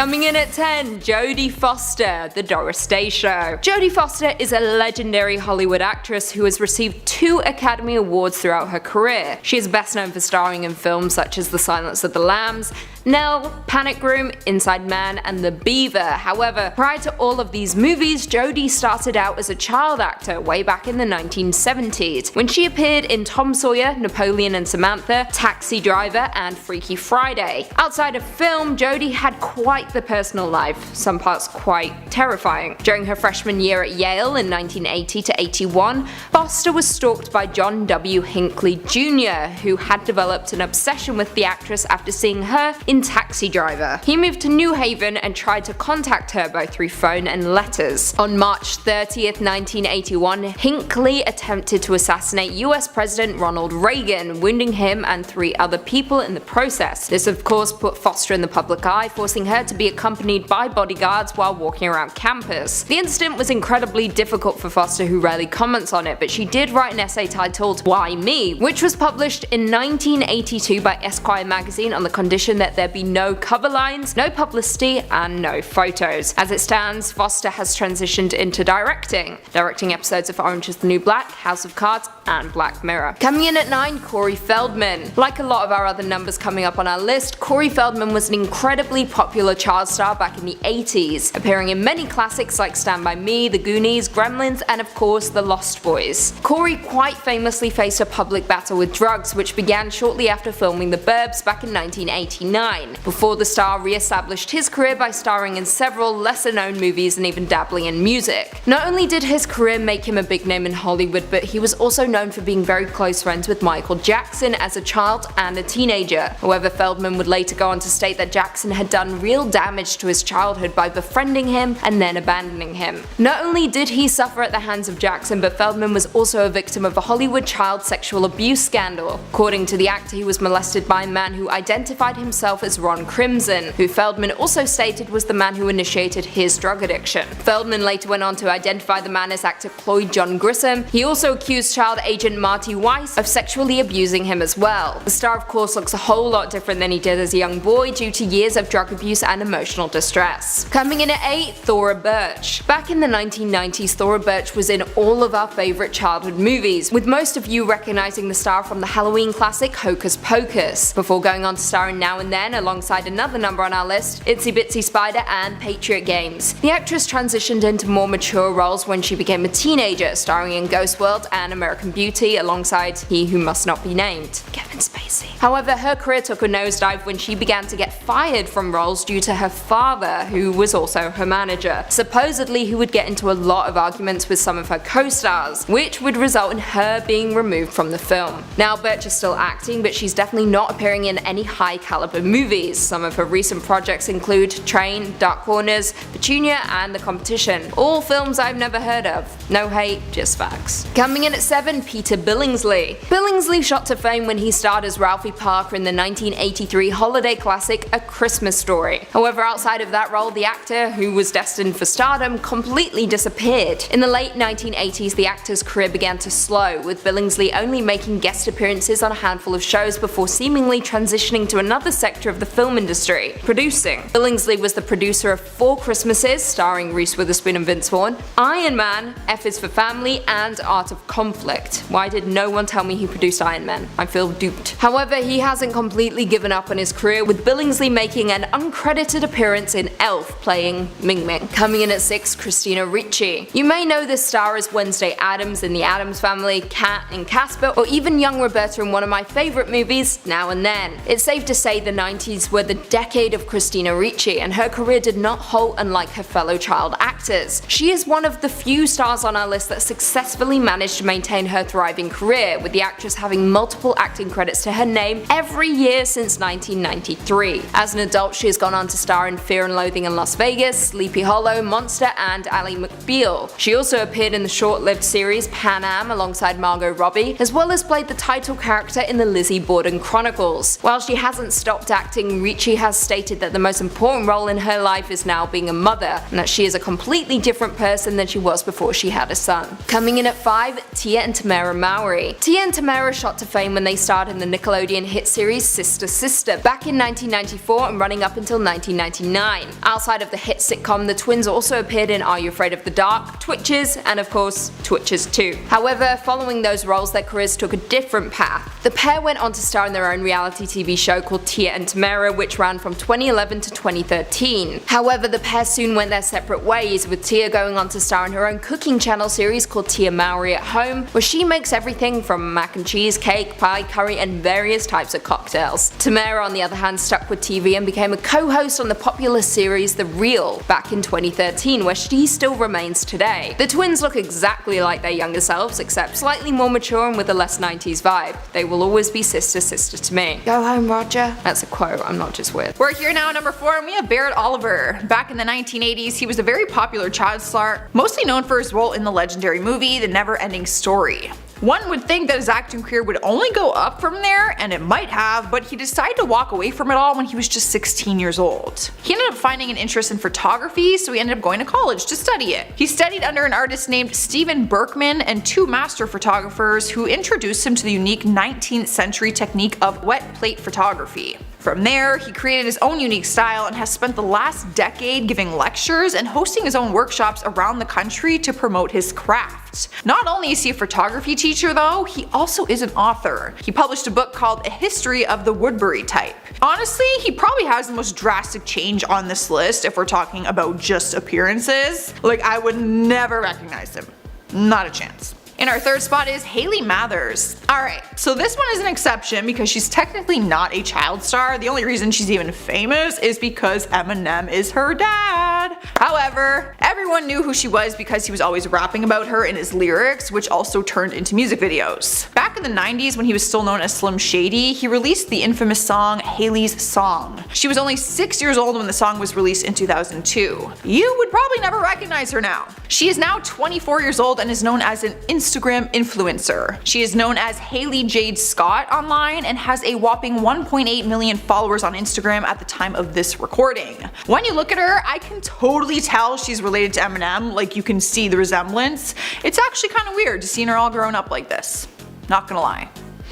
Coming in at 10, Jodie Foster, The Doris Day Show. Jodie Foster is a legendary Hollywood actress who has received 2 Academy Awards throughout her career. She is best known for starring in films such as The Silence of the Lambs, Nell, Panic Room, Inside Man, and The Beaver. However, prior to all of these movies, Jodie started out as a child actor way back in the 1970s, when she appeared in Tom Sawyer, Napoleon and Samantha, Taxi Driver, and Freaky Friday. Outside of film, Jodie had quite the personal life, some parts quite terrifying. During her freshman year at Yale in 1980 to 81, Foster was stalked by John W. Hinckley Jr., who had developed an obsession with the actress after seeing her in Taxi Driver. He moved to New Haven and tried to contact her both through phone and letters. On March 30th, 1981, Hinckley attempted to assassinate US President Ronald Reagan, wounding him and 3 other people in the process. This of course put Foster in the public eye, forcing her to be accompanied by bodyguards while walking around campus. The incident was incredibly difficult for Foster, who rarely comments on it, but she did write an essay titled Why Me?, which was published in 1982 by Esquire magazine on the condition that there be no cover lines, no publicity, and no photos. As it stands, Foster has transitioned into directing episodes of Orange is the New Black, House of Cards, and Black Mirror. Coming in at 9, Corey Feldman. Like a lot of our other numbers coming up on our list, Corey Feldman was an incredibly popular child star back in the 80s, appearing in many classics like Stand By Me, The Goonies, Gremlins, and of course The Lost Boys. Corey quite famously faced a public battle with drugs, which began shortly after filming The Burbs back in 1989, before the star re-established his career by starring in several lesser-known movies and even dabbling in music. Not only did his career make him a big name in Hollywood, but he was also known for being very close friends with Michael Jackson as a child and a teenager. However, Feldman would later go on to state that Jackson had done real damage to his childhood by befriending him and then abandoning him. Not only did he suffer at the hands of Jackson, but Feldman was also a victim of a Hollywood child sexual abuse scandal. According to the actor, he was molested by a man who identified himself as Ron Crimson, who Feldman also stated was the man who initiated his drug addiction. Feldman later went on to identify the man as actor Cloyd John Grissom. He also accused child agent Marty Weiss of sexually abusing him as well. The star of course looks a whole lot different than he did as a young boy due to years of drug abuse and emotional distress. Coming in at 8, Thora Birch. Back in the 1990s, Thora Birch was in all of our favourite childhood movies, with most of you recognizing the star from the Halloween classic Hocus Pocus, before going on to star in Now and Then alongside another number on our list, Itsy Bitsy Spider and Patriot Games. The actress transitioned into more mature roles when she became a teenager, starring in Ghost World and American Beauty alongside he who must not be named, Kevin Spacey. However, her career took a nosedive when she began to get fired from roles due to her father, who was also her manager. Supposedly, he would get into a lot of arguments with some of her co-stars, which would result in her being removed from the film. Now, Birch is still acting, but she's definitely not appearing in any high caliber movies. Some of her recent projects include Train, Dark Corners, Petunia, and The Competition. All films I've never heard of. No hate, just facts. Coming in at 7, Peter Billingsley. Billingsley shot to fame when he starred as Ralphie Parker in the 1983 holiday classic A Christmas Story. However, outside of that role, the actor, who was destined for stardom, completely disappeared. In the late 1980s, the actor's career began to slow, with Billingsley only making guest appearances on a handful of shows before seemingly transitioning to another sector of the film industry, producing. Billingsley was the producer of 4 Christmases, starring Reese Witherspoon and Vince Vaughn, Iron Man, F is for Family, and Art of Conflict. Why did no one tell me he produced Iron Man? I feel duped. However, he hasn't completely given up on his career, with Billingsley making an uncredited appearance in Elf, playing Ming Ming. Coming in at 6, Christina Ricci. You may know this star as Wednesday Addams in The Addams Family, Kat in Casper, or even young Roberta in one of my favourite movies, Now and Then. It's safe to say the 90s were the decade of Christina Ricci, and her career did not halt unlike her fellow child actors. She is one of the few stars on our list that successfully managed to maintain her thriving career, with the actress having multiple acting credits to her name every year since 1993. As an adult, she has gone on to star in Fear and Loathing in Las Vegas, Sleepy Hollow, Monster, and Ally McBeal. She also appeared in the short-lived series Pan Am alongside Margot Robbie, as well as played the title character in the Lizzie Borden Chronicles. While she hasn't stopped acting, Ricci has stated that the most important role in her life is now being a mother, and that she is a completely different person than she was before she had a son. Coming in at 5, Tia and Tamera Mowry. Tia and Tamera shot to fame when they starred in the Nickelodeon hit series Sister Sister back in 1995 1994 and running up until 1999. Outside of the hit sitcom, the twins also appeared in Are You Afraid of the Dark, Twitches, and of course, Twitches 2. However, following those roles, their careers took a different path. The pair went on to star in their own reality TV show called Tia and Tamera, which ran from 2011 to 2013. However, the pair soon went their separate ways, with Tia going on to star in her own cooking channel series called Tia Mowry at Home, where she makes everything from mac and cheese, cake, pie, curry, and various types of cocktails. Tamera, on the other hand, stuck with TV and became a co-host on the popular series The Real back in 2013, where she still remains today. The twins look exactly like their younger selves, except slightly more mature and with a less 90s vibe. They will always be sister to me. Go home, Roger. That's a quote, I'm not just weird. We're here now at number 4, and we have Barrett Oliver. Back in the 1980s, he was a very popular child star, mostly known for his role in the legendary movie The Never-Ending Story. One would think that his acting career would only go up from there, and it might have, but he decided to walk away from it all when he was just 16 years old. He ended up finding an interest in photography, so he ended up going to college to study it. He studied under an artist named Steven Berkman and 2 master photographers who introduced him to the unique 19th century technique of wet plate photography. From there, he created his own unique style and has spent the last decade giving lectures and hosting his own workshops around the country to promote his craft. Not only is he a photography teacher though, he also is an author. He published a book called A History of the Woodbury Type. Honestly, he probably has the most drastic change on this list if we're talking about just appearances. Like, I would never recognize him. Not a chance. In our 3rd spot is Hayley Mathers. Alright, so this one is an exception because she's technically not a child star. The only reason she's even famous is because Eminem is her dad. However, everyone knew who she was because he was always rapping about her in his lyrics, which also turned into music videos. Back in the 90s, when he was still known as Slim Shady, he released the infamous song Hayley's Song. She was only 6 years old when the song was released in 2002. You would probably never recognize her now. She is now 24 years old and is known as an Instagram influencer. She is known as Hayley Jade Scott online and has a whopping 1.8 million followers on Instagram at the time of this recording. When you look at her, I can totally tell she's related to Eminem, like you can see the resemblance. It's actually kind of weird to see her all grown up like this. Not gonna lie.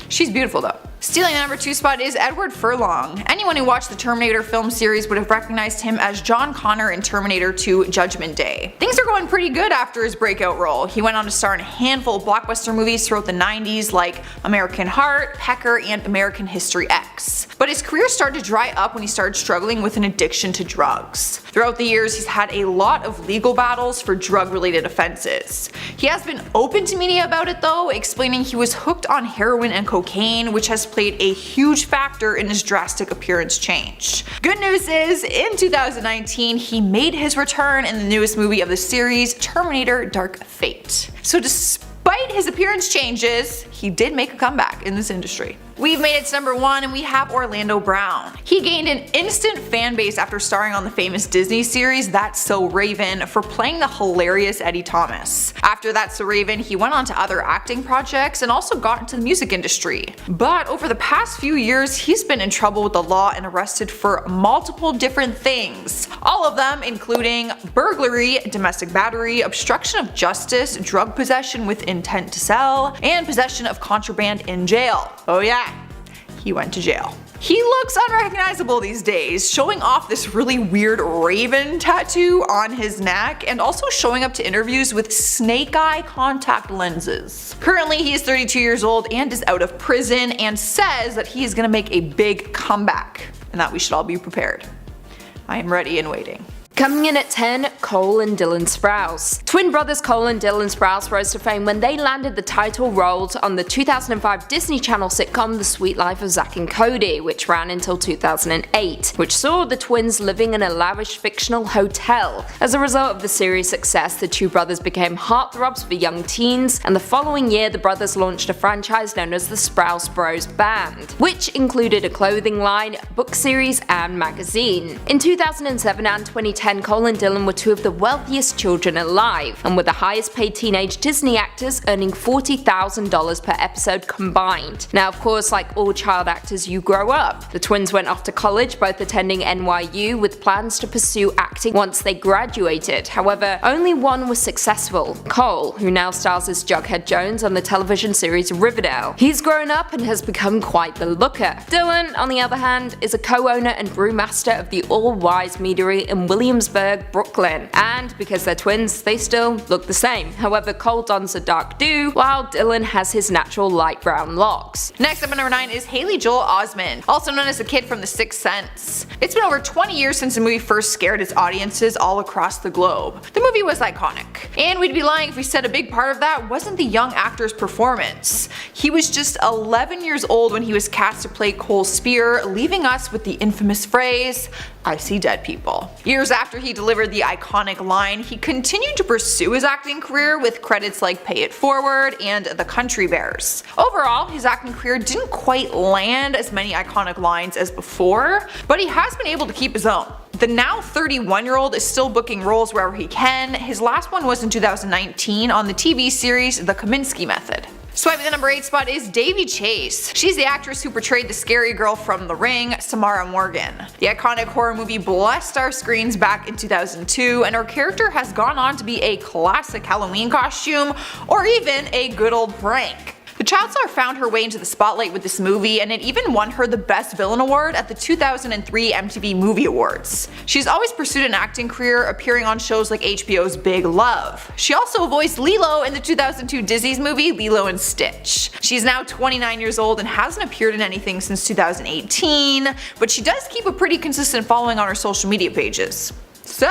She's beautiful though. Stealing the number 2 spot is Edward Furlong. Anyone who watched the Terminator film series would have recognized him as John Connor in Terminator 2 Judgment Day. Things are going pretty good after his breakout role. He went on to star in a handful of blockbuster movies throughout the 90s like American Heart, Pecker, and American History X. But his career started to dry up when he started struggling with an addiction to drugs. Throughout the years, he's had a lot of legal battles for drug-related offenses. He has been open to media about it though, explaining he was hooked on heroin and cocaine, which has played a huge factor in his drastic appearance change. Good news is, in 2019, he made his return in the newest movie of the series, Terminator Dark Fate. So despite his appearance changes, he did make a comeback in this industry. We've made it to number 1 and we have Orlando Brown. He gained an instant fan base after starring on the famous Disney series That's So Raven for playing the hilarious Eddie Thomas. After That's So Raven, he went on to other acting projects and also got into the music industry. But over the past few years, he's been in trouble with the law and arrested for multiple different things. All of them including burglary, domestic battery, obstruction of justice, drug possession with intent to sell, and possession of contraband in jail. Oh yeah, he went to jail. He looks unrecognizable these days, showing off this really weird raven tattoo on his neck and also showing up to interviews with snake eye contact lenses. Currently he is 32 years old and is out of prison and says that he is going to make a big comeback and that we should all be prepared. I am ready and waiting. Coming in at 10, Cole and Dylan Sprouse. Twin brothers Cole and Dylan Sprouse rose to fame when they landed the title roles on the 2005 Disney Channel sitcom The Sweet Life of Zack and Cody, which ran until 2008, which saw the twins living in a lavish fictional hotel. As a result of the series' success, the two brothers became heartthrobs for young teens, and the following year the brothers launched a franchise known as the Sprouse Bros Band, which included a clothing line, book series, and magazine. In 2007 and 2010, 2010, Cole and Dylan were two of the wealthiest children alive, and were the highest paid teenage Disney actors, earning $40,000 per episode combined. Now of course, like all child actors, you grow up. The twins went off to college, both attending NYU, with plans to pursue acting once they graduated. However, only one was successful, Cole, who now stars as Jughead Jones on the television series Riverdale. He's grown up and has become quite the looker. Dylan, on the other hand, is a co-owner and brewmaster of the All-Wise Meadery in Williamsburg, Brooklyn. And because they're twins, they still look the same. However, Cole dons a dark do, while Dylan has his natural light brown locks. Next up at number 9 is Haley Joel Osment, also known as the kid from The Sixth Sense. It's been over 20 years since the movie first scared its audiences all across the globe. The movie was iconic, and we'd be lying if we said a big part of that wasn't the young actor's performance. He was just 11 years old when he was cast to play Cole Spear, leaving us with the infamous phrase, "I see dead people." Years after he delivered the iconic line, he continued to pursue his acting career with credits like Pay It Forward and The Country Bears. Overall, his acting career didn't quite land as many iconic lines as before, but he has been able to keep his own. The now 31-year-old is still booking roles wherever he can. His last one was in 2019 on the TV series The Kaminsky Method. Swiping the number 8 spot is Davy Chase. She's the actress who portrayed the scary girl from The Ring, Samara Morgan. The iconic horror movie blessed our screens back in 2002, and her character has gone on to be a classic Halloween costume, or even a good old prank. The child star found her way into the spotlight with this movie, and it even won her the Best Villain Award at the 2003 MTV Movie Awards. She's always pursued an acting career, appearing on shows like HBO's Big Love. She also voiced Lilo in the 2002 Disney's movie Lilo and Stitch. She's now 29 years old and hasn't appeared in anything since 2018, but she does keep a pretty consistent following on her social media pages. So,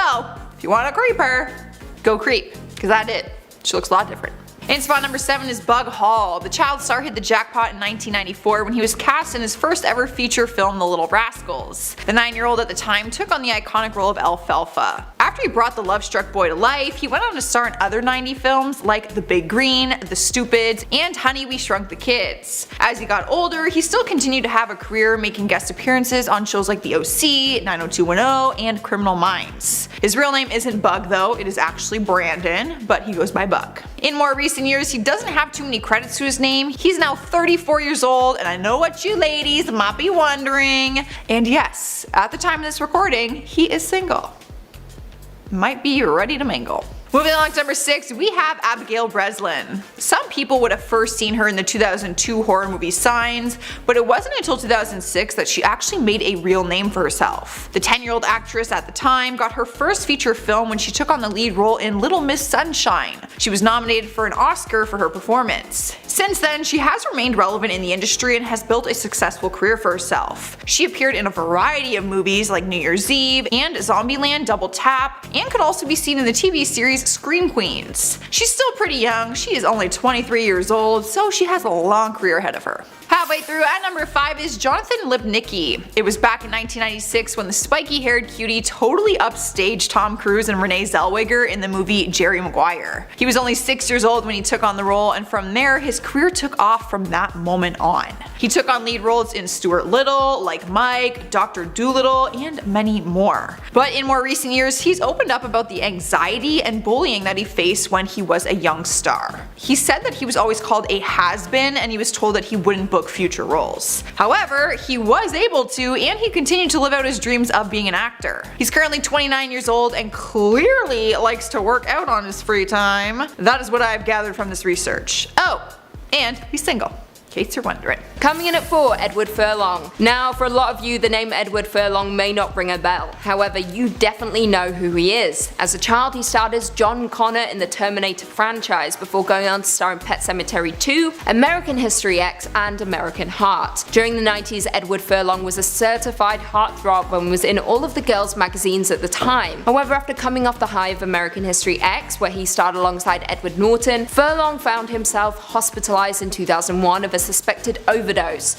if you want to creep her, go creep, because I did. She looks a lot different. In spot number 7 is Bug Hall. The child star hit the jackpot in 1994 when he was cast in his first ever feature film The Little Rascals. The 9-year-old at the time took on the iconic role of Alfalfa. After he brought the love-struck boy to life, he went on to star in other 90s films like The Big Green, The Stupids, and Honey, We Shrunk the Kids. As he got older, he still continued to have a career making guest appearances on shows like The OC, 90210, and Criminal Minds. His real name isn't Bug though, it is actually Brandon, but he goes by Bug. In more recent years, he doesn't have too many credits to his name. He's now 34 years old, and I know what you ladies might be wondering. And yes, at the time of this recording, he is single. Might be ready to mingle. Moving along to number 6, we have Abigail Breslin. Some people would have first seen her in the 2002 horror movie Signs, but it wasn't until 2006 that she actually made a real name for herself. The 10-year-old actress at the time got her first feature film when she took on the lead role in Little Miss Sunshine. She was nominated for an Oscar for her performance. Since then, she has remained relevant in the industry and has built a successful career for herself. She appeared in a variety of movies like New Year's Eve and Zombieland Double Tap, and could also be seen in the TV series Scream Queens. She's still pretty young, she is only 23 years old, so she has a long career ahead of her. Halfway through, at number 5 is Jonathan Lipnicki. It was back in 1996 when the spiky-haired cutie totally upstaged Tom Cruise and Renee Zellweger in the movie Jerry Maguire. He was only 6 years old when he took on the role, and from there, his career took off from that moment on. He took on lead roles in Stuart Little, Like Mike, Dr. Dolittle, and many more. But in more recent years, he's opened up about the anxiety and bullying that he faced when he was a young star. He said that he was always called a has-been, and he was told that he wouldn't book future roles. However, he was able to, and he continued to live out his dreams of being an actor. He's currently 29 years old and clearly likes to work out on his free time. That is what I've gathered from this research. Oh, and he's single, in case you're wondering. Coming in at 4, Edward Furlong. Now, for a lot of you, the name Edward Furlong may not ring a bell. However, you definitely know who he is. As a child, he starred as John Connor in the Terminator franchise before going on to star in Pet Sematary 2, American History X, and American Heart. During the 90s, Edward Furlong was a certified heartthrob and was in all of the girls' magazines at the time. However, after coming off the high of American History X, where he starred alongside Edward Norton, Furlong found himself hospitalized in 2001 of a suspected overdose.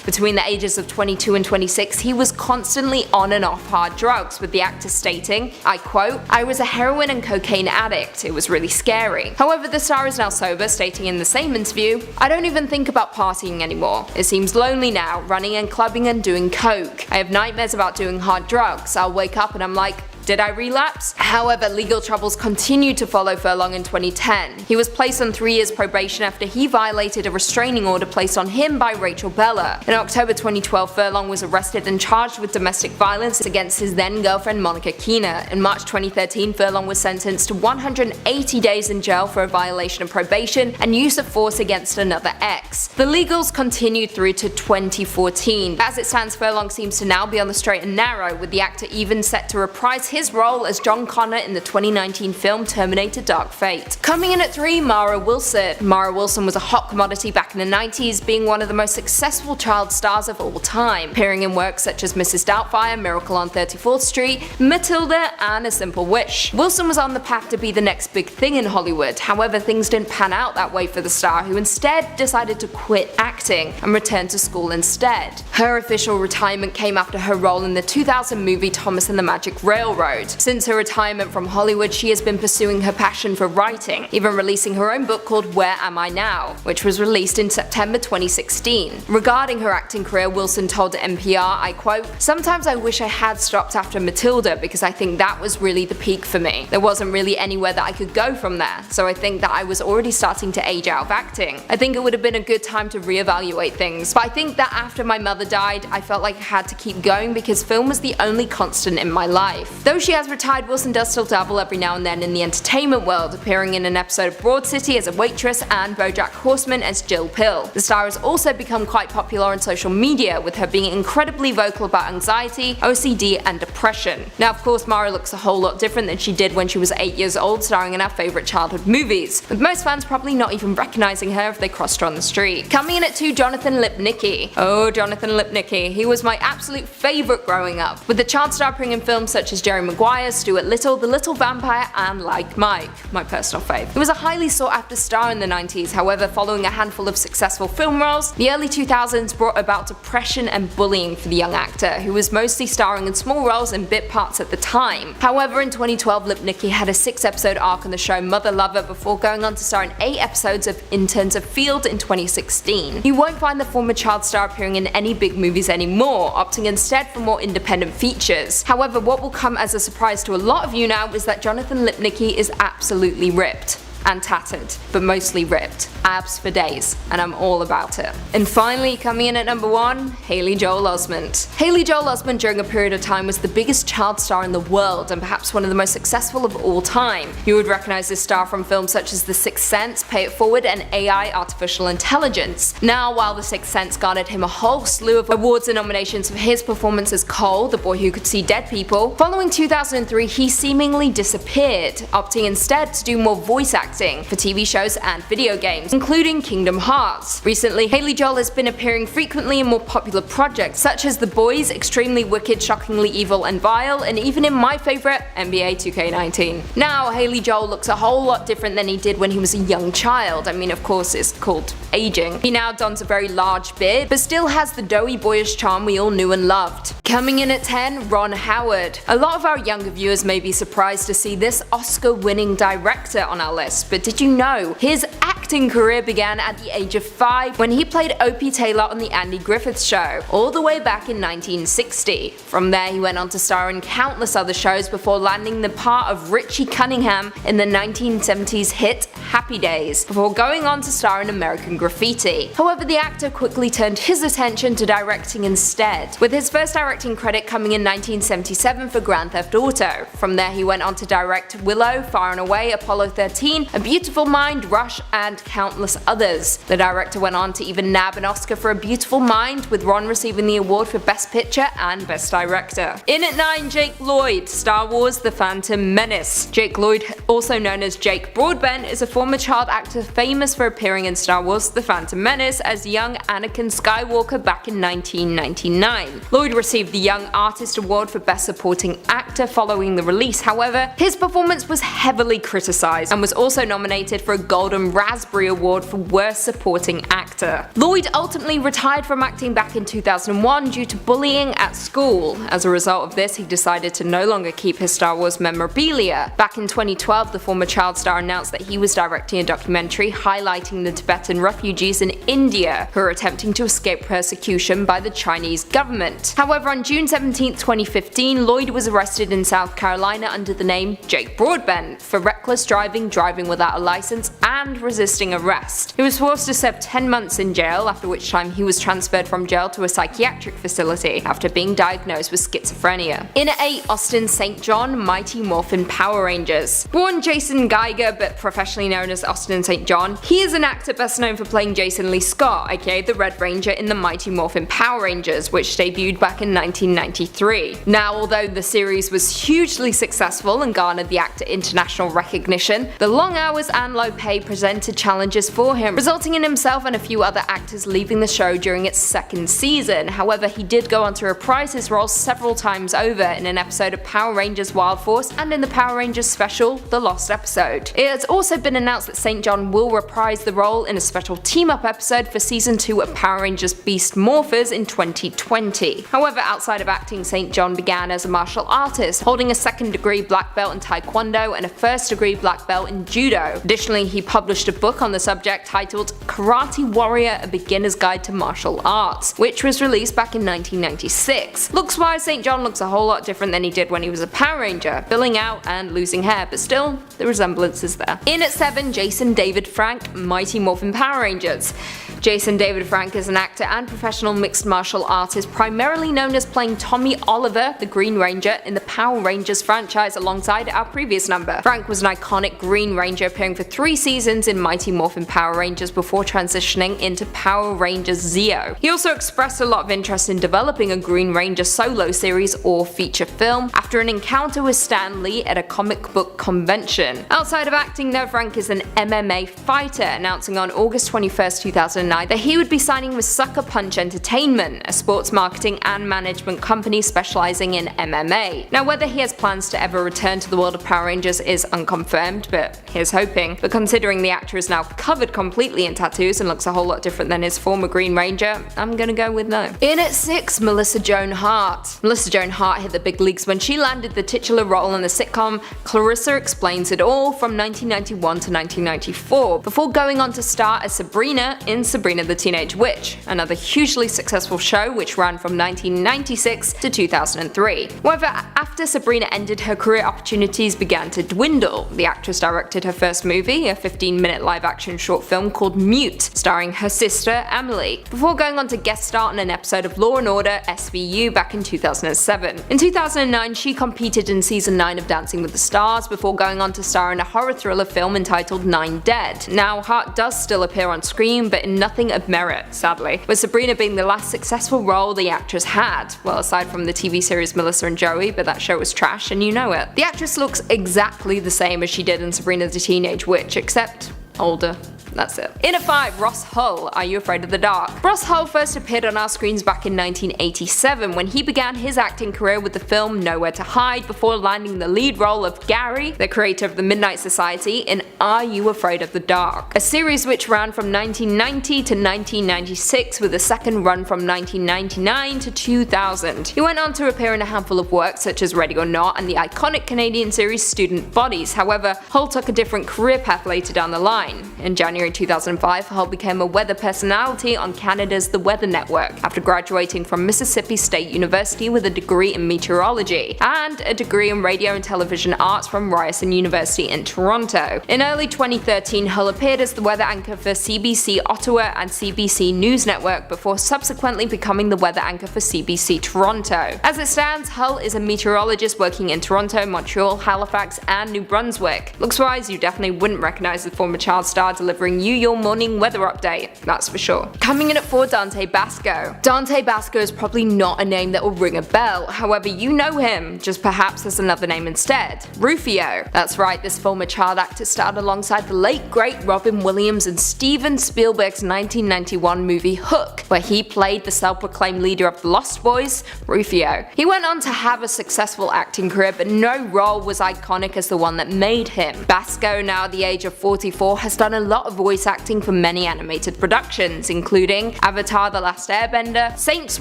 Between the ages of 22 and 26, he was constantly on and off hard drugs, with the actor stating, I quote, "I was a heroin and cocaine addict. It was really scary." However, the star is now sober, stating in the same interview, "I don't even think about partying anymore. It seems lonely now, running and clubbing and doing coke. I have nightmares about doing hard drugs. I'll wake up and I'm like, Did I relapse? However, legal troubles continued to follow Furlong in 2010. He was placed on 3 years probation after he violated a restraining order placed on him by Rachel Bella. In October 2012, Furlong was arrested and charged with domestic violence against his then-girlfriend Monica Keener. In March 2013, Furlong was sentenced to 180 days in jail for a violation of probation and use of force against another ex. The legals continued through to 2014. As it stands, Furlong seems to now be on the straight and narrow, with the actor even set to reprise his role as John Connor in the 2019 film Terminator Dark Fate. Coming in at 3, Mara Wilson. Mara Wilson was a hot commodity back in the 90s, being one of the most successful child stars of all time, appearing in works such as Mrs. Doubtfire, Miracle on 34th Street, Matilda, and A Simple Wish. Wilson was on the path to be the next big thing in Hollywood. However, things didn't pan out that way for the star, who instead decided to quit acting and return to school instead. Her official retirement came after her role in the 2000 movie Thomas and the Magic Railroad. Since her retirement from Hollywood, she has been pursuing her passion for writing, even releasing her own book called Where Am I Now?, which was released in September 2016. Regarding her acting career, Wilson told NPR, I quote, "Sometimes I wish I had stopped after Matilda because I think that was really the peak for me. There wasn't really anywhere that I could go from there, so I think that I was already starting to age out of acting. I think it would have been a good time to reevaluate things, but I think that after my mother died, I felt like I had to keep going because film was the only constant in my life." Though she has retired, Wilson does still dabble every now and then in the entertainment world, appearing in an episode of Broad City as a waitress and BoJack Horseman as Jill Pill. The star has also become quite popular on social media, with her being incredibly vocal about anxiety, OCD, and depression. Now, of course, Mara looks a whole lot different than she did when she was 8 years old, starring in our favourite childhood movies, with most fans probably not even recognising her if they crossed her on the street. Coming in at 2, Jonathan Lipnicki. Oh, Jonathan Lipnicki. He was my absolute favourite growing up, with the child star appearing in films such as Jerry Maguire, Stuart Little, The Little Vampire, and Like Mike, my personal fave. He was a highly sought after star in the 90s, however, following a handful of successful film roles, the early 2000s brought about depression and bullying for the young actor, who was mostly starring in small roles and bit parts at the time. However, in 2012, Lipnicki had a 6-episode arc on the show Mother Lover before going on to star in 8 episodes of Interns of Field in 2016. You won't find the former child star appearing in any big movies anymore, opting instead for more independent features. However, what will come as a surprise to a lot of you now is that Jonathan Lipnicki is absolutely ripped. And tattered, but mostly ripped. Abs for days, and I'm all about it. And finally, coming in at number 1, Haley Joel Osment. Haley Joel Osment during a period of time was the biggest child star in the world and perhaps one of the most successful of all time. You would recognize this star from films such as The Sixth Sense, Pay It Forward, and AI Artificial Intelligence. Now, while The Sixth Sense garnered him a whole slew of awards and nominations for his performance as Cole, the boy who could see dead people, following 2003 he seemingly disappeared, opting instead to do more voice acting for TV shows and video games, including Kingdom Hearts. Recently, Haley Joel has been appearing frequently in more popular projects such as The Boys, Extremely Wicked, Shockingly Evil and Vile, and even in my favourite, NBA 2K19. Now, Haley Joel looks a whole lot different than he did when he was a young child. I mean, of course, it's called aging. He now dons a very large beard, but still has the doughy boyish charm we all knew and loved. Coming in at 10, Ron Howard. A lot of our younger viewers may be surprised to see this Oscar-winning director on our list, but did you know his acting career began at the age of 5 when he played Opie Taylor on The Andy Griffith Show, all the way back in 1960. From there, he went on to star in countless other shows before landing the part of Richie Cunningham in the 1970s hit Happy Days, before going on to star in American Graffiti. However, the actor quickly turned his attention to directing instead, with his first directing credit coming in 1977 for Grand Theft Auto. From there, he went on to direct Willow, Far and Away, Apollo 13, A Beautiful Mind, Rush, and countless others. The director went on to even nab an Oscar for A Beautiful Mind, with Ron receiving the award for Best Picture and Best Director. In at 9, Jake Lloyd, Star Wars The Phantom Menace. Jake Lloyd, also known as Jake Broadbent, is a former child actor famous for appearing in Star Wars The Phantom Menace as young Anakin Skywalker back in 1999. Lloyd received the Young Artist Award for Best Supporting Actor following the release. However, his performance was heavily criticized and was also nominated for a Golden Raspberry Raspberry Award for Worst Supporting Actor. Lloyd ultimately retired from acting back in 2001 due to bullying at school. As a result of this, he decided to no longer keep his Star Wars memorabilia. Back in 2012, the former child star announced that he was directing a documentary highlighting the Tibetan refugees in India who are attempting to escape persecution by the Chinese government. However, on June 17, 2015, Lloyd was arrested in South Carolina under the name Jake Broadbent for reckless driving, driving without a license, and resisting arrest. He was forced to serve 10 months in jail, after which time he was transferred from jail to a psychiatric facility after being diagnosed with schizophrenia. In at 8, Austin St. John, Mighty Morphin Power Rangers. Born Jason Geiger, but professionally known as Austin St. John, he is an actor best known for playing Jason Lee Scott, aka the Red Ranger in the Mighty Morphin Power Rangers, which debuted back in 1993. Now, although the series was hugely successful and garnered the actor international recognition, the long hours and low pay presented challenges for him, resulting in himself and a few other actors leaving the show during its second season. However, he did go on to reprise his role several times over in an episode of Power Rangers Wild Force and in the Power Rangers special, The Lost Episode. It has also been announced that St. John will reprise the role in a special team-up episode for season 2 of Power Rangers Beast Morphers in 2020. However, outside of acting, St. John began as a martial artist, holding a second-degree black belt in Taekwondo and a first-degree black belt in Judo. Additionally, he published a book on the subject titled Karate Warrior: A Beginner's Guide to Martial Arts, which was released back in 1996. Looks-wise, St. John looks a whole lot different than he did when he was a Power Ranger, filling out and losing hair, but still, the resemblance is there. In at 7, Jason David Frank, Mighty Morphin Power Rangers. Jason David Frank is an actor and professional mixed martial artist primarily known as playing Tommy Oliver, the Green Ranger, in the Power Rangers franchise alongside our previous number. Frank was an iconic Green Ranger appearing for 3 seasons in Mighty Morphin Power Rangers before transitioning into Power Rangers Zeo. He also expressed a lot of interest in developing a Green Ranger solo series or feature film after an encounter with Stan Lee at a comic book convention. Outside of acting though, Frank is an MMA fighter, announcing on August 21st, 2009 that he would be signing with Sucker Punch Entertainment, a sports marketing and management company specializing in MMA. Now, whether he has plans to ever return to the world of Power Rangers is unconfirmed, but here's hoping. But considering the actor is now covered completely in tattoos and looks a whole lot different than his former Green Ranger, I'm gonna go with no. In at 6, Melissa Joan Hart. Melissa Joan Hart hit the big leagues when she landed the titular role in the sitcom Clarissa Explains It All from 1991 to 1994, before going on to star as Sabrina in Sabrina the Teenage Witch, another hugely successful show which ran from 1996 to 2003. However, after Sabrina ended, her career opportunities began to dwindle. The actress directed her first movie, a 15-minute live-action short film called Mute, starring her sister Emily, before going on to guest star on an episode of Law & Order SVU back in 2007. In 2009, she competed in season 9 of Dancing with the Stars before going on to star in a horror thriller film entitled 9 Dead. Now, Hart does still appear on screen, but in nothing of merit, sadly, with Sabrina being the last successful role the actress had, well, aside from the TV series Melissa and Joey, but that show was trash and you know it. The actress looks exactly the same as she did in Sabrina the Teenage Witch, except older. That's it. In at 5, Ross Hull, Are You Afraid of the Dark? Ross Hull first appeared on our screens back in 1987 when he began his acting career with the film Nowhere to Hide before landing the lead role of Gary, the creator of the Midnight Society, in Are You Afraid of the Dark, a series which ran from 1990 to 1996 with a second run from 1999 to 2000. He went on to appear in a handful of works such as Ready or Not and the iconic Canadian series Student Bodies. However, Hull took a different career path later down the line. In January 2005, Hull became a weather personality on Canada's The Weather Network after graduating from Mississippi State University with a degree in meteorology and a degree in radio and television arts from Ryerson University in Toronto. In early 2013, Hull appeared as the weather anchor for CBC Ottawa and CBC News Network before subsequently becoming the weather anchor for CBC Toronto. As it stands, Hull is a meteorologist working in Toronto, Montreal, Halifax, and New Brunswick. Looks-wise, you definitely wouldn't recognize the former child star delivering you your morning weather update, that's for sure. Coming in at 4, Dante Basco. Dante Basco is probably not a name that will ring a bell, however you know him, just perhaps as another name instead. Rufio. That's right, this former child actor starred alongside the late great Robin Williams in Steven Spielberg's 1991 movie Hook, where he played the self-proclaimed leader of the Lost Boys, Rufio. He went on to have a successful acting career, but no role was iconic as the one that made him. Basco, now at the age of 44, has done a lot of voice acting for many animated productions, including Avatar: The Last Airbender, Saints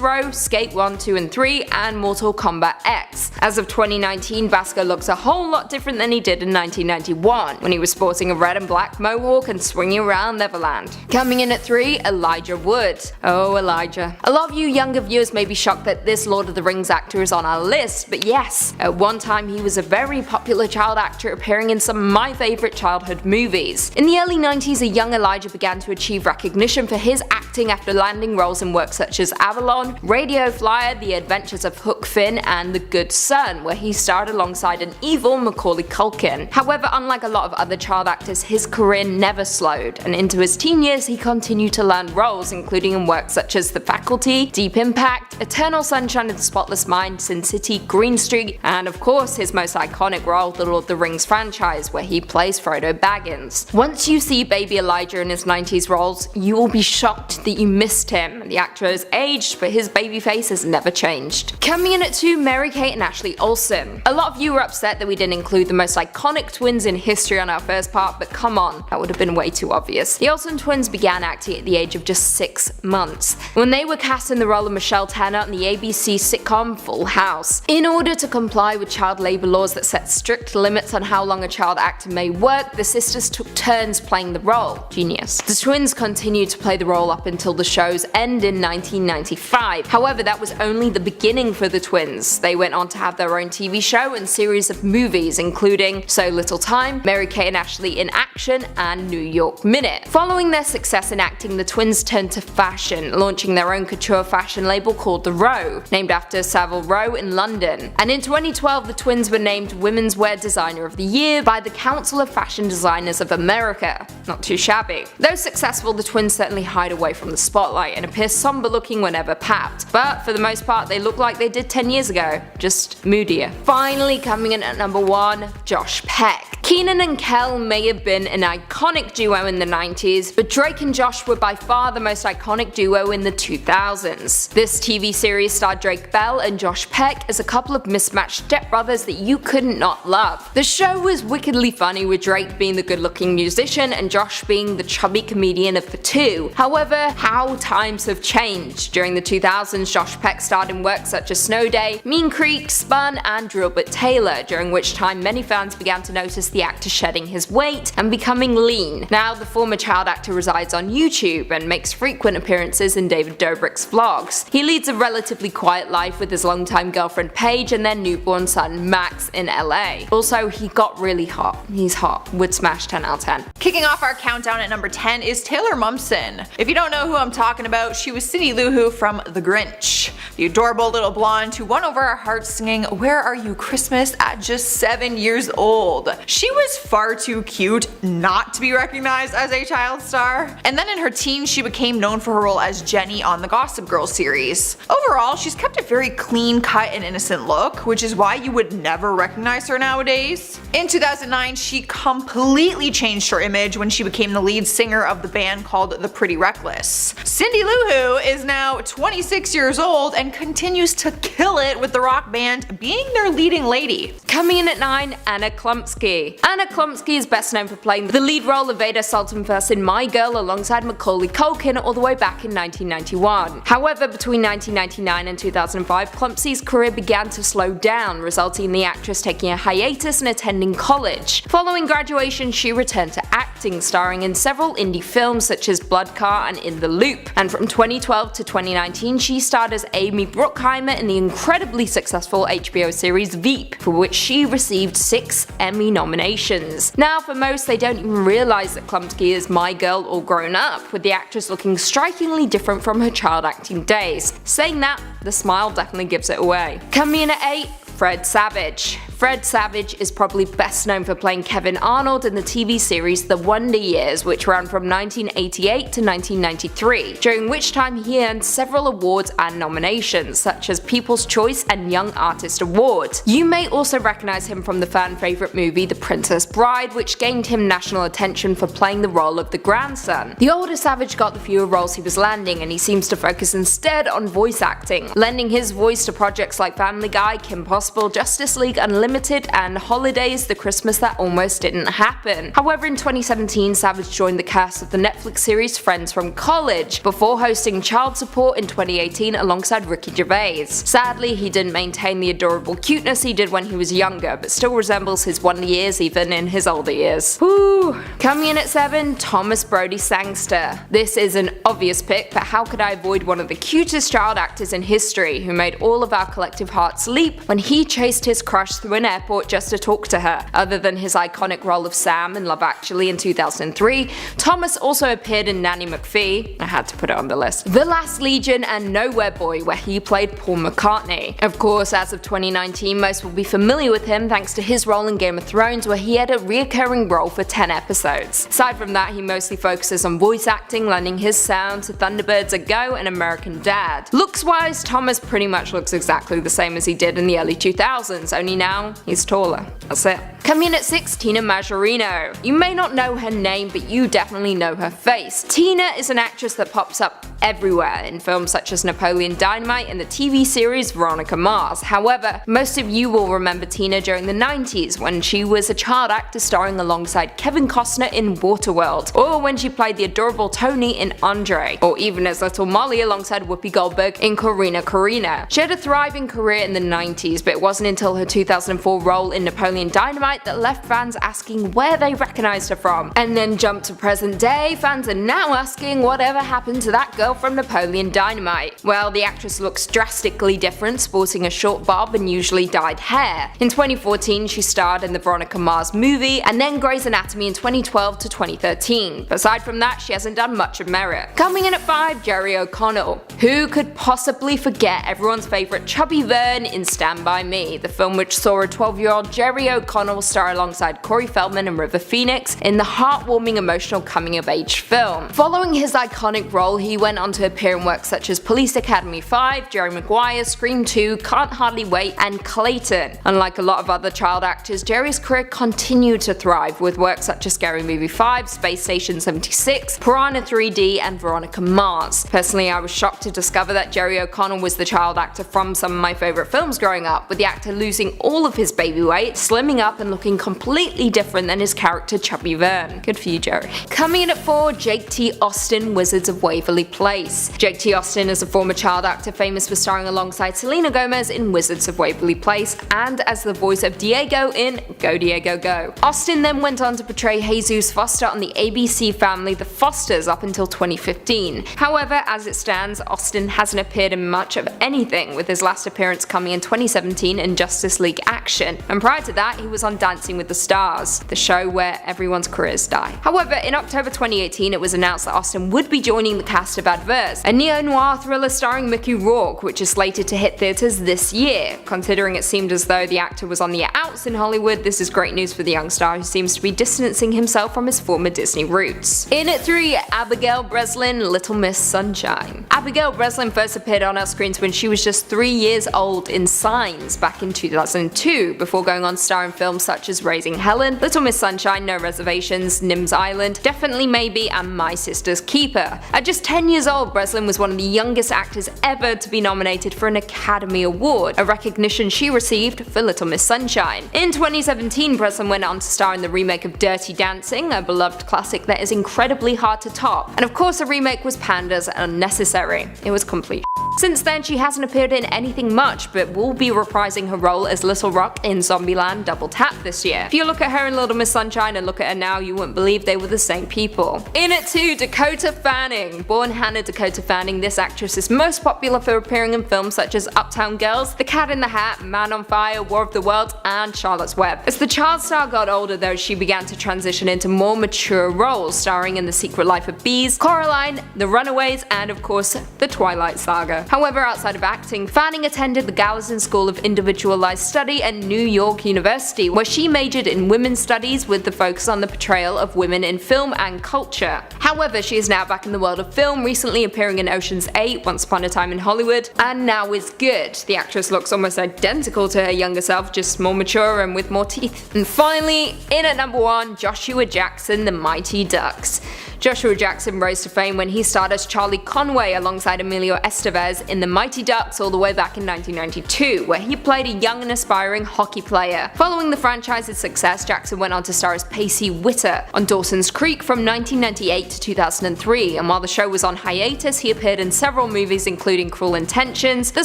Row, Skate 1, 2 and 3, and Mortal Kombat X. As of 2019, Vasco looks a whole lot different than he did in 1991, when he was sporting a red and black mohawk and swinging around Neverland. Coming in at 3, Elijah Wood. Oh, Elijah. A lot of you younger viewers may be shocked that this Lord of the Rings actor is on our list, but yes, at one time he was a very popular child actor appearing in some of my favourite childhood movies. In the early 90s, a young Elijah began to achieve recognition for his acting after landing roles in works such as Avalon, Radio Flyer, The Adventures of Huck Finn, and The Good Son, where he starred alongside an evil Macaulay Culkin. However, unlike a lot of other child actors, his career never slowed, and into his teen years he continued to land roles, including in works such as The Faculty, Deep Impact, Eternal Sunshine of the Spotless Mind, Sin City, Green Street, and of course his most iconic role, the Lord of the Rings franchise, where he plays Frodo Baggins. Once you see baby Elijah in his 90s roles, you will be shocked that you missed him. The actor has aged, but his baby face has never changed. Coming in at 2, Mary-Kate and Ashley Olsen. A lot of you were upset that we didn't include the most iconic twins in history on our first part, but come on, that would have been way too obvious. The Olsen twins began acting at the age of just 6 months, when they were cast in the role of Michelle Tanner on the ABC sitcom Full House. In order to comply with child labour laws that set strict limits on how long a child actor may work, the sisters took turns playing the role. Genius. The twins continued to play the role up until the show's end in 1995. However, that was only the beginning for the twins. They went on to have their own TV show and series of movies, including So Little Time, Mary-Kate and Ashley in Action, and New York Minute. Following their success in acting, the twins turned to fashion, launching their own couture fashion label called The Row, named after Savile Row in London. And in 2012, the twins were named Women's Wear Designer of the Year by the Council of Fashion Designers of America. Not too shabby. Though successful, the twins certainly hide away from the spotlight and appear somber looking whenever papped, but for the most part they look like they did 10 years ago, just moodier. Finally coming in at number 1, Josh Peck. Keenan and Kel may have been an iconic duo in the 90s, but Drake and Josh were by far the most iconic duo in the 2000s. This TV series starred Drake Bell and Josh Peck as a couple of mismatched stepbrothers that you couldn't not love. The show was wickedly funny, with Drake being the good-looking musician and Josh being the chubby comedian of the two. However, how times have changed. During the 2000s, Josh Peck starred in works such as Snow Day, Mean Creek, Spun, and Drillbit Taylor, during which time many fans began to notice the actor shedding his weight and becoming lean. Now the former child actor resides on YouTube and makes frequent appearances in David Dobrik's vlogs. He leads a relatively quiet life with his longtime girlfriend Paige and their newborn son Max in LA. Also, he got really hot. He's hot. Would smash 10 out of 10. Kicking off our countdown at number 10 is Taylor Momsen. If you don't know who I'm talking about, she was Cindy Lou Who from The Grinch, the adorable little blonde who won over our hearts singing Where Are You Christmas at just 7 years old. She was far too cute not to be recognized as a child star. And then in her teens, she became known for her role as Jenny on the Gossip Girl series. Overall, she's kept a very clean cut and innocent look, which is why you would never recognize her nowadays. In 2009, she completely changed her image when she became the lead singer of the band called The Pretty Reckless. Cindy Lou Who is now 26 years old and continues to kill it with the rock band, being their leading lady. Coming in at 9, Anna Klumsky. Anna Klumsky is best known for playing the lead role of Ada Sultanfuss in My Girl alongside Macaulay Culkin all the way back in 1991. However, between 1999 and 2005, Klumsky's career began to slow down, resulting in the actress taking a hiatus and attending college. Following graduation, she returned to acting, starring in several indie films such as Blood Car and In the Loop. And from 2012 to 2019, she starred as Amy Bruckheimer in the incredibly successful HBO series Veep, for which she received 6 Emmy nominations. Now, for most, they don't even realize that Klumsky is My Girl all grown up, with the actress looking strikingly different from her child acting days. Saying that, the smile definitely gives it away. Coming in at 8, Fred Savage. Fred Savage is probably best known for playing Kevin Arnold in the TV series The Wonder Years, which ran from 1988 to 1993, during which time he earned several awards and nominations, such as People's Choice and Young Artist Awards. You may also recognize him from the fan favorite movie The Princess Bride, which gained him national attention for playing the role of the grandson. The older Savage got the fewer roles he was landing, and he seems to focus instead on voice acting, lending his voice to projects like Family Guy, Kim Possible, Justice League Unlimited, Unlimited and Holidays, the Christmas That Almost Didn't Happen. However, in 2017, Savage joined the cast of the Netflix series Friends from College, before hosting Child Support in 2018 alongside Ricky Gervais. Sadly, he didn't maintain the adorable cuteness he did when he was younger, but still resembles his wonder years even in his older years. Woo! Coming in at 7, Thomas Brodie Sangster. This is an obvious pick, but how could I avoid one of the cutest child actors in history who made all of our collective hearts leap when he chased his crush through an airport just to talk to her. Other than his iconic role of Sam in Love Actually in 2003, Thomas also appeared in Nanny McPhee, I had to put it on the list, The Last Legion and Nowhere Boy, where he played Paul McCartney. Of course, as of 2019, most will be familiar with him thanks to his role in Game of Thrones, where he had a recurring role for 10 episodes. Aside from that, he mostly focuses on voice acting, lending his sound to Thunderbirds A Go and American Dad. Looks wise, Thomas pretty much looks exactly the same as he did in the early 2000s, only now he's taller. That's it. Coming in at 6, Tina Majorino. You may not know her name, but you definitely know her face. Tina is an actress that pops up everywhere in films such as Napoleon Dynamite and the TV series Veronica Mars. However, most of you will remember Tina during the 90s when she was a child actor starring alongside Kevin Costner in Waterworld, or when she played the adorable Tony in Andre, or even as little Molly alongside Whoopi Goldberg in Corina. She had a thriving career in the 90s, but it wasn't until her 2004 role in Napoleon Dynamite that left fans asking where they recognized her from. And then jump to present day, fans are now asking whatever happened to that girl from Napoleon Dynamite. Well, the actress looks drastically different, sporting a short bob and usually dyed hair. In 2014, she starred in the Veronica Mars movie, and then Grey's Anatomy in 2012 to 2013. Aside from that, she hasn't done much of merit. Coming in at 5, Jerry O'Connell. Who could possibly forget everyone's favourite Chubby Vern in Stand By Me, the film which saw a 12-year-old Jerry O'Connell star alongside Corey Feldman and River Phoenix in the heartwarming emotional coming-of-age film. Following his iconic role, he went on to appear in works such as Police Academy 5, Jerry Maguire, Scream 2, Can't Hardly Wait, and Clayton. Unlike a lot of other child actors, Jerry's career continued to thrive with works such as Scary Movie 5, Space Station 76, Piranha 3D, and Veronica Mars. Personally, I was shocked to discover that Jerry O'Connell was the child actor from some of my favourite films growing up, with the actor losing all of his baby weight, slimming up and looking completely different than his character Chubby Vern. Good for you, Jerry. Coming in at 4, Jake T. Austin, Wizards of Waverly Place. Jake T. Austin is a former child actor famous for starring alongside Selena Gomez in Wizards of Waverly Place and as the voice of Diego in Go Diego Go. Austin then went on to portray Jesus Foster on the ABC family The Fosters up until 2015. However, as it stands, Austin hasn't appeared in much of anything, with his last appearance coming in 2017 in Justice League Action, and prior to that he was on Dancing with the Stars, the show where everyone's careers die. However, in October 2018 it was announced that Austin would be joining the cast of Adverse, a neo-noir thriller starring Mickey Rourke, which is slated to hit theatres this year. Considering it seemed as though the actor was on the outs in Hollywood, this is great news for the young star who seems to be distancing himself from his former Disney roots. In at 3, Abigail Breslin, Little Miss Sunshine. Abigail Breslin first appeared on our screens when she was just 3 years old in Signs back in 2002, before going on to star in films such as Raising Helen, Little Miss Sunshine, No Reservations, Nim's Island, Definitely Maybe, and My Sister's Keeper. At just 10 years old, Breslin was one of the youngest actors ever to be nominated for an Academy Award, a recognition she received for Little Miss Sunshine. In 2017, Breslin went on to star in the remake of Dirty Dancing, a beloved classic that is incredibly hard to top. And of course, the remake was panned as unnecessary. It was complete. Since then, she hasn't appeared in anything much, but will be reprising her role as Little Rock in Zombieland Double Tap this year. If you look at her in Little Miss Sunshine and look at her now, you wouldn't believe they were the same people. In at 2, Dakota Fanning. Born Hannah Dakota Fanning, this actress is most popular for appearing in films such as Uptown Girls, The Cat in the Hat, Man on Fire, War of the Worlds, and Charlotte's Web. As the child star got older though, she began to transition into more mature roles, starring in The Secret Life of Bees, Coraline, The Runaways, and of course, The Twilight Saga. However, outside of acting, Fanning attended the Gallatin School of Individualized Study at New York University, where she majored in women's studies with the focus on the portrayal of women in film and culture. However, she is now back in the world of film, recently appearing in Ocean's 8, Once Upon a Time in Hollywood, and Now Is Good. The actress looks almost identical to her younger self, just more mature and with more teeth. And finally, in at number 1, Joshua Jackson, The Mighty Ducks. Joshua Jackson rose to fame when he starred as Charlie Conway alongside Emilio Estevez franchise in The Mighty Ducks all the way back in 1992, where he played a young and aspiring hockey player. Following the franchise's success, Jackson went on to star as Pacey Witter on Dawson's Creek from 1998 to 2003, and while the show was on hiatus, he appeared in several movies including Cruel Intentions, The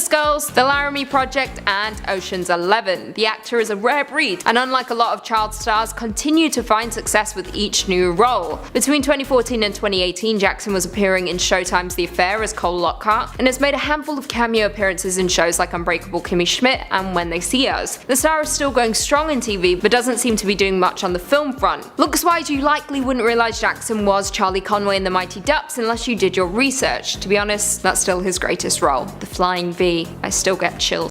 Skulls, The Laramie Project, and Ocean's 11. The actor is a rare breed, and unlike a lot of child stars, continued to find success with each new role. Between 2014 and 2018, Jackson was appearing in Showtime's The Affair as Cole Lockhart, and has made a handful of cameo appearances in shows like Unbreakable Kimmy Schmidt and When They See Us. The star is still going strong in TV, but doesn't seem to be doing much on the film front. Looks-wise, you likely wouldn't realize Jackson was Charlie Conway in The Mighty Ducks unless you did your research. To be honest, that's still his greatest role. The Flying V. I still get chills.